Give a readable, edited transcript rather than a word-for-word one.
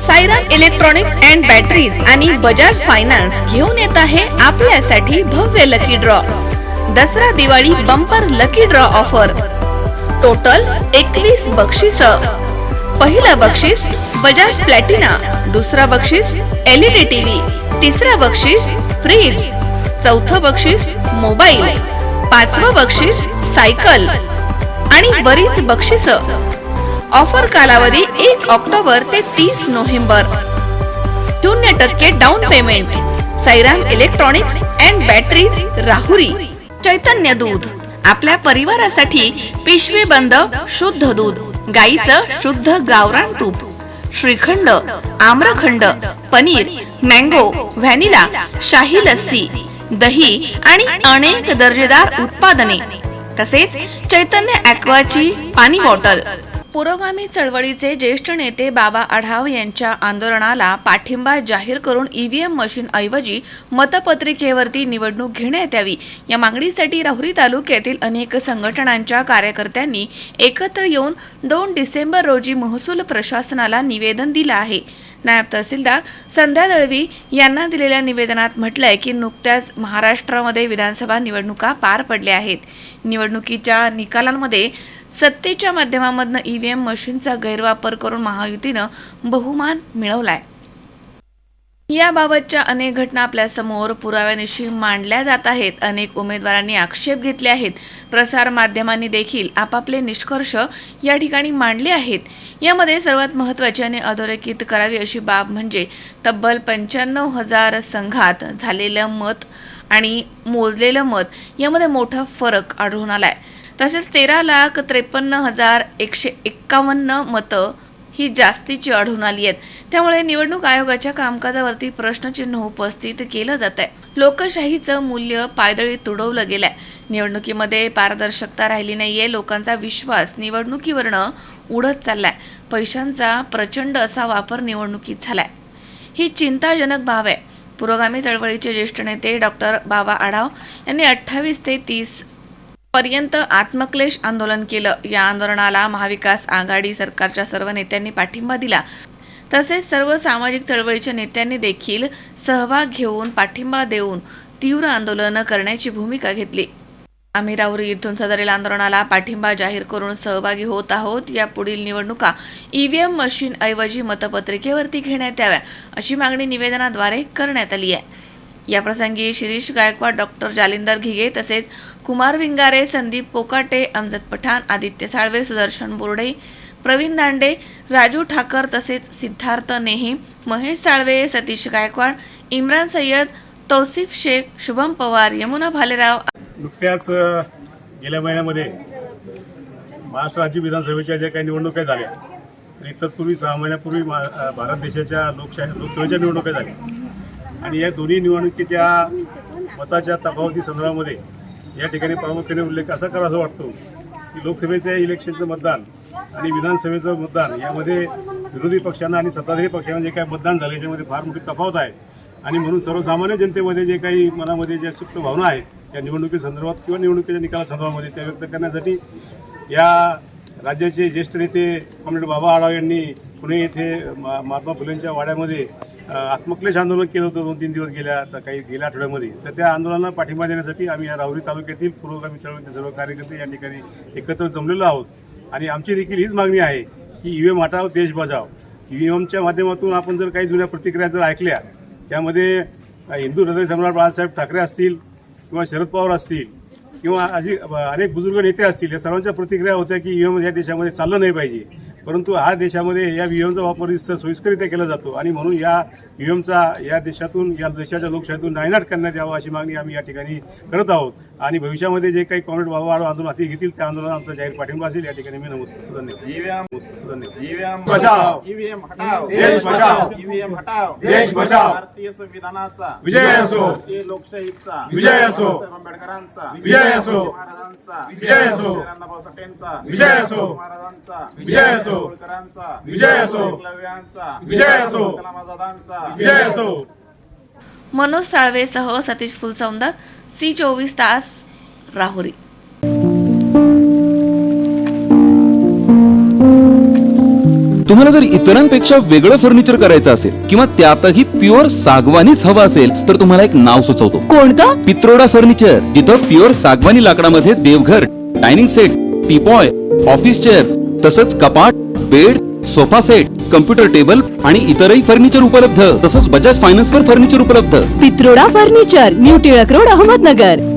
Sairam electronics and batteries आणि Bajaj finance घेऊन येत आहे आपल्यासाठी भव्य lucky draw. Dussehra Diwali bumper lucky draw offer. Total 21 बक्षीस. पहिला बक्षीस बजाज प्लॅटिना, दुसरा बक्षीस LED टीव्ही, तिसरा बक्षीस फ्रीज, चौथं बक्षीस मोबाईल, पाचवं बक्षीस सायकल आणि बरीच बक्षीस. ऑफर कालावधी 1 ऑक्टोबर ते 30 November. 0% down payment. Sairam electronics and batteries, Rahuri. Chaitanya दूध, आपल्या परिवारासाठी पिशवी बंद शुद्ध दूध, गाईचं शुद्ध गावरान तूप, श्रीखंड, आम्रखंड, पनीर, मँगो, व्हॅनिला, शाही लस्सी, दही आणि अनेक दर्जेदार उत्पादने. तसेच चैतन्य ॲक्वाची पाणी बॉटल. पुरोगामी चळवळीचे ज्येष्ठ नेते बाबा आढाव यांच्या आंदोलनाला पाठिंबा जाहीर करून EVM मशीन ऐवजी मतपत्रिकेवरती निवडणूक घेण्यात यावी या मागणीसाठी राहुरी तालुक्यातील अनेक संघटनांच्या कार्यकर्त्यांनी एकत्र येऊन 2 डिसेंबर रोजी महसूल प्रशासनाला निवेदन दिलं आहे. नायब तहसीलदार संध्या दळवी यांना दिलेल्या निवेदनात म्हटलंय की नुकत्याच महाराष्ट्रामध्ये विधानसभा निवडणुका पार पडल्या आहेत. निवडणुकीच्या निकालांमध्ये सत्तेच्या माध्यमामधून EVM मशीनचा गैरवापर करून महायुतीनं बहुमान मिळवलाय. याबाबतच्या अनेक घटना आपल्या समोर पुराव्यानिशी मांडल्या जात आहेत. अनेक उमेदवारांनी आक्षेप घेतले आहेत. प्रसार माध्यमांनी देखील आपापले निष्कर्ष या ठिकाणी मांडले आहेत. यामध्ये सर्वात महत्त्वाची आणि अधोरेखित करावी अशी बाब म्हणजे तब्बल 95,000 संघात झालेलं मत आणि मोजलेलं मत यामध्ये मोठा फरक आढळून आलाय. तसेच 13,53,151 मतं ही जास्तीची आढळून आली आहेत. त्यामुळे निवडणूक आयोगाच्या कामकाजावरती प्रश्नचिन्ह उपस्थित केलं जात आहे. लोकशाहीचं मूल्य पायदळी तुडवलं गेलंय. निवडणुकीमध्ये पारदर्शकता राहिली नाहीये. लोकांचा विश्वास निवडणुकीवरनं उडत चाललाय. पैशांचा प्रचंड असा वापर निवडणुकीत झालाय. ही चिंताजनक बाब आहे. पुरोगामी चळवळीचे ज्येष्ठ नेते डॉक्टर बाबा आढाव यांनी 28 ते 30 पर्यंत आत्मक्लेश आंदोलन केलं. या आंदोलनाला महाविकास आघाडी सरकारच्या सर्व नेत्यांनी पाठिंबा दिला. तसेच सर्व सामाजिक चळवळीच्या नेत्यांनी देखील सहभाग घेऊन पाठिंबा देऊन तीव्र आंदोलन करण्याची भूमिका घेतली. आम्ही राहुरी इथून सदरील आंदोलनाला पाठिंबा जाहीर करून सहभागी होत आहोत. या पुढील निवडणुका EVM मशीन ऐवजी मतपत्रिकेवरती घेण्यात याव्या अशी मागणी निवेदनाद्वारे करण्यात आली आहे. या प्रसंगी शिरीष गायकवाड, डॉक्टर जालिंदर घिगे तसेच कुमार विंगारे, संदीप कोकाटे, अमजद पठाण, आदित्य साळवे, सुदर्शन बोर्डे, प्रवीण दांडे, राजू ठाकर तसेच सिद्धार्थ नेही, महेश साळवे, सतीश गायकवाड, इम्रान सय्यद, तौसिफ शेख, शुभम पवार, यमुना भालेराव. नुकत्याच गेल्या महिन्यामध्ये महाराष्ट्र राज्य विधानसभेच्या ज्या काही निवडणुका झाल्या आणि तत्पूर्वी 6 महिन्यापूर्वी भारत देशाच्या लोकसभेच्या निवडणुका झाल्या आणि या दोन्ही निवडणुकीच्या मताच्या तफावती संदर्भामध्ये या ठिकाणी प्रामुख्याने उल्लेख असा करावा वाटतो की लोकसभेच्या इलेक्शनचं मतदान आणि विधानसभेचं मतदान यामध्ये विरोधी पक्षांना आणि सत्ताधारी पक्षांना जे काही मतदान झालं याच्यामध्ये फार मोठी तफावत आहे. आणि म्हणून सर्वसामान्य जनतेमध्ये जे काही मनामध्ये ज्या सुप्त भावना आहेत या निवडणुकीसंदर्भात किंवा निवडणुकीच्या निकालासंदर्भामध्ये त्या व्यक्त करण्यासाठी या राज्याचे ज्येष्ठ नेते कॉम्रेड बाबा आढाव यांनी पुणे येथे महात्मा फुलेंच्या वाड्यामध्ये आत्मक्लेश आंदोलन केलं होतं 2-3 दिवस गेल्या आठवड्यामध्ये. तर त्या आंदोलनाला पाठिंबा देण्यासाठी आम्ही या राहुरी तालुक्यातील पुरोगामी चळवळीचे सर्व कार्यकर्ते या ठिकाणी एकत्र जमलेलो आहोत. आणि आमची देखील हीच मागणी आहे की EVM हटाव देश बचाव. EVMच्या माध्यमातून आपण जर काही जुन्या प्रतिक्रिया जर ऐकल्या त्यामध्ये हिंदू हृदय सम्राट बाळासाहेब ठाकरे असतील किंवा शरद पवार असतील किंवा अनेक बुजुर्ग नेते असतील, या सर्वांच्या प्रतिक्रिया होत्या की EVM या देशामध्ये चाललं नाही पाहिजे. परंतु हा देशामध्ये या EVMचा वापर सोयीस्करित्या केला जातो आणि म्हणून या EVMचा या देशाच्या लोकशाहीतून नायनाट करण्यात यावा अशी मागणी आम्ही या ठिकाणी करत आहोत. आणि भविष्यामध्ये जे काही कॉम्रेड बाबा आढाव आंदोलन हाती घेतील त्या आंदोलनात आमचा जाहीर पाठिंबा असेल या ठिकाणी मी नमूद करतो. धन्यवाद. EVM बचाव, EVM हटाव, देश बचाव, EVM हटाव, देश बचाव. भारतीय संविधानाचा विजय असो, भारतीय लोकशाहीचा विजय असो, आंबेडकरांचा विजय असो, महाराजांचा विजय असो, अण्णाभाऊ साठेंचा विजय असो, महाराजांचा विजय असो, होळकरांचा विजय असो, एकलव्यांचा विजय असो, कलाम आझादांचा विजय असो. मनोज साळवेसह सतीश फुलसौंदर, C24 तास, राहुरी. तुम्हाला जर इतरांपेक्षा वेगळं फर्निचर करायचं असेल किंवा त्यातही प्युअर सागवानीच हवं असेल तर तुम्हाला एक नाव सुचवतो. कोणतं? पित्रोडा फर्निचर, जिथं प्युअर सागवानी लाकडामध्ये देवघर, dining set, teapoy, office chair तसंच कपाट, bed, sofa set, computer table आणि इतरही फर्निचर उपलब्ध. तसंच बजाज फायनान्स वर फर्निचर उपलब्ध. Pitroda furniture, new Tilak road, Ahmednagar.